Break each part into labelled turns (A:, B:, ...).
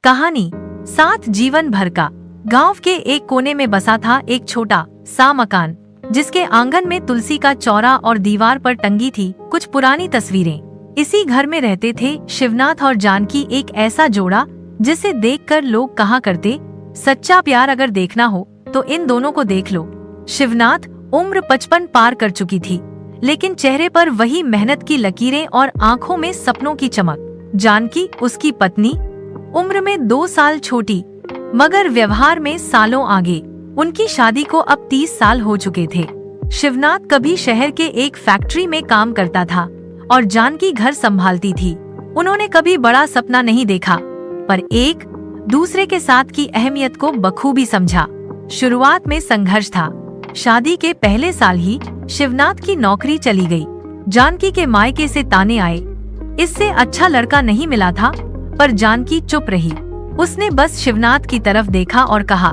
A: कहानी साथ जीवन भर का। गांव के एक कोने में बसा था एक छोटा सा मकान, जिसके आंगन में तुलसी का चौरा और दीवार पर टंगी थी कुछ पुरानी तस्वीरें। इसी घर में रहते थे शिवनाथ और जानकी, एक ऐसा जोड़ा जिसे देखकर लोग कहा करते, सच्चा प्यार अगर देखना हो तो इन दोनों को देख लो। शिवनाथ उम्र 55 पार कर चुकी थी, लेकिन चेहरे पर वही मेहनत की लकीरें और आंखों में सपनों की चमक। जानकी उसकी पत्नी, उम्र में 2 साल छोटी मगर व्यवहार में सालों आगे। उनकी शादी को अब 30 साल हो चुके थे। शिवनाथ कभी शहर के एक फैक्ट्री में काम करता था और जानकी घर संभालती थी। उन्होंने कभी बड़ा सपना नहीं देखा, पर एक दूसरे के साथ की अहमियत को बखूबी समझा। शुरुआत में संघर्ष था। शादी के पहले साल ही शिवनाथ की नौकरी चली गई। जानकी के मायके से ताने आए, इससे अच्छा लड़का नहीं मिला था, पर जानकी चुप रही। उसने बस शिवनाथ की तरफ देखा और कहा,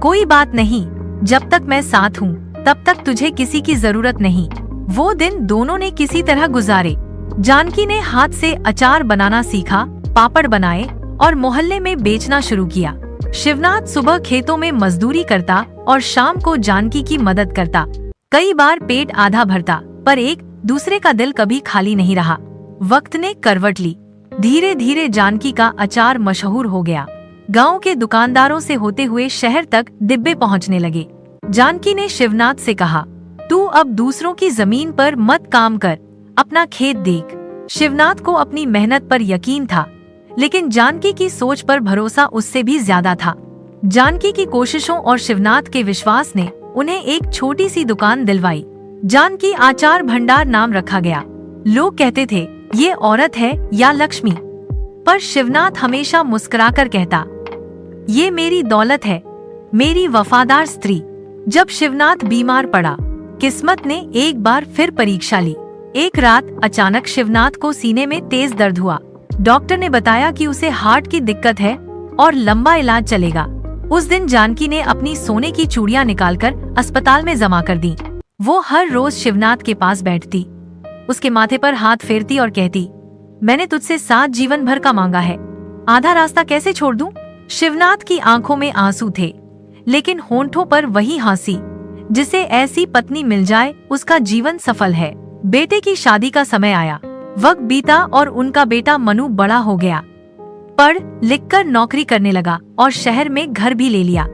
A: कोई बात नहीं, जब तक मैं साथ हूँ तब तक तुझे किसी की जरूरत नहीं। वो दिन दोनों ने किसी तरह गुजारे। जानकी ने हाथ से अचार बनाना सीखा, पापड़ बनाए और मोहल्ले में बेचना शुरू किया। शिवनाथ सुबह खेतों में मजदूरी करता और शाम को जानकी की मदद करता। कई बार पेट आधा भरता, पर एक दूसरे का दिल कभी खाली नहीं रहा। वक्त ने करवट ली। धीरे धीरे जानकी का अचार मशहूर हो गया। गांव के दुकानदारों से होते हुए शहर तक डिब्बे पहुंचने लगे। जानकी ने शिवनाथ से कहा, तू अब दूसरों की जमीन पर मत काम कर, अपना खेत देख। शिवनाथ को अपनी मेहनत पर यकीन था, लेकिन जानकी की सोच पर भरोसा उससे भी ज्यादा था। जानकी की कोशिशों और शिवनाथ के विश्वास ने उन्हें एक छोटी सी दुकान दिलवाई। जानकी आचार भंडार नाम रखा गया। लोग कहते थे, ये औरत है या लक्ष्मी, पर शिवनाथ हमेशा मुस्कुराकर कहता, ये मेरी दौलत है, मेरी वफादार स्त्री। जब शिवनाथ बीमार पड़ा, किस्मत ने एक बार फिर परीक्षा ली। एक रात अचानक शिवनाथ को सीने में तेज दर्द हुआ। डॉक्टर ने बताया कि उसे हार्ट की दिक्कत है और लंबा इलाज चलेगा। उस दिन जानकी ने अपनी सोने की चूड़ियां निकालकर अस्पताल में जमा कर दी। वो हर रोज शिवनाथ के पास बैठती, उसके माथे पर हाथ फेरती और कहती, मैंने तुझसे साथ जीवन भर का मांगा है, आधा रास्ता कैसे छोड़ दूं? शिवनाथ की आंखों में आंसू थे, लेकिन होंठों पर वही हंसी। जिसे ऐसी पत्नी मिल जाए उसका जीवन सफल है। बेटे की शादी का समय आया। वक्त बीता और उनका बेटा मनु बड़ा हो गया। पढ़ लिखकर नौकरी करने लगा और शहर में घर भी ले लिया।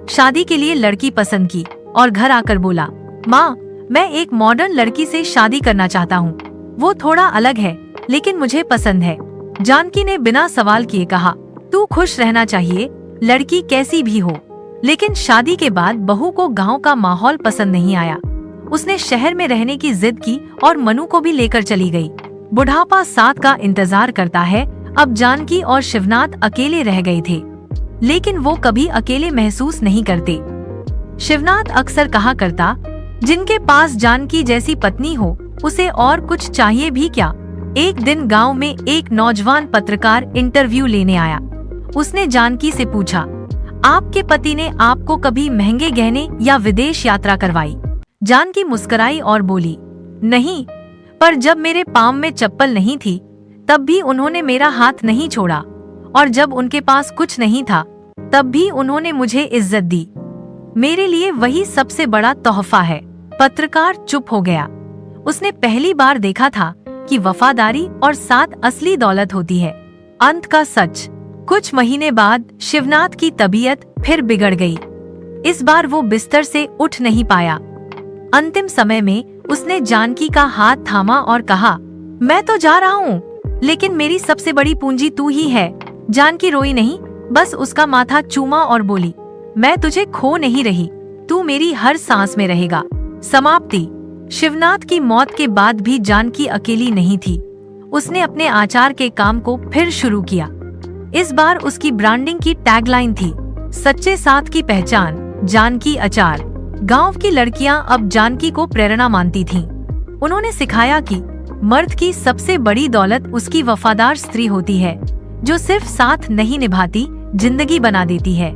A: शादी के लिए लड़की पसंद की और घर आकर बोला, माँ, मैं एक मॉडर्न लड़की से शादी करना चाहता हूँ। वो थोड़ा अलग है, लेकिन मुझे पसंद है। जानकी ने बिना सवाल किए कहा, तू खुश रहना चाहिए, लड़की कैसी भी हो। लेकिन शादी के बाद बहू को गांव का माहौल पसंद नहीं आया। उसने शहर में रहने की जिद की और मनु को भी लेकर चली गई। बुढ़ापा साथ का इंतजार करता है। अब जानकी और शिवनाथ अकेले रह गए थे, लेकिन वो कभी अकेले महसूस नहीं करते। शिवनाथ अक्सर कहा करता, जिनके पास जानकी जैसी पत्नी हो उसे और कुछ चाहिए भी क्या। एक दिन गांव में एक नौजवान पत्रकार इंटरव्यू लेने आया। उसने जानकी से पूछा, आपके पति ने आपको कभी महंगे गहने या विदेश यात्रा करवाई? जानकी मुस्कुराई और बोली, नहीं, पर जब मेरे पाँव में चप्पल नहीं थी तब भी उन्होंने मेरा हाथ नहीं छोड़ा, और जब उनके पास कुछ नहीं था तब भी उन्होंने मुझे इज्जत दी। मेरे लिए वही सबसे बड़ा तोहफा है। पत्रकार चुप हो गया। उसने पहली बार देखा था कि वफादारी और साथ असली दौलत होती है। अंत का सच। कुछ महीने बाद शिवनाथ की तबीयत फिर बिगड़ गई। इस बार वो बिस्तर से उठ नहीं पाया। अंतिम समय में उसने जानकी का हाथ थामा और कहा, मैं तो जा रहा हूँ, लेकिन मेरी सबसे बड़ी पूंजी तू ही है। जानकी रोई नहीं, बस उसका माथा चूमा और बोली, मैं तुझे खो नहीं रही, तू मेरी हर सांस में रहेगा। समाप्ति। शिवनाथ की मौत के बाद भी जानकी अकेली नहीं थी। उसने अपने आचार के काम को फिर शुरू किया। इस बार उसकी ब्रांडिंग की टैगलाइन थी, सच्चे साथ की पहचान, जानकी अचार। गांव की लड़कियां अब जानकी को प्रेरणा मानती थीं। उन्होंने सिखाया कि मर्द की सबसे बड़ी दौलत उसकी वफादार स्त्री होती है, जो सिर्फ साथ नहीं निभाती, जिंदगी बना देती है।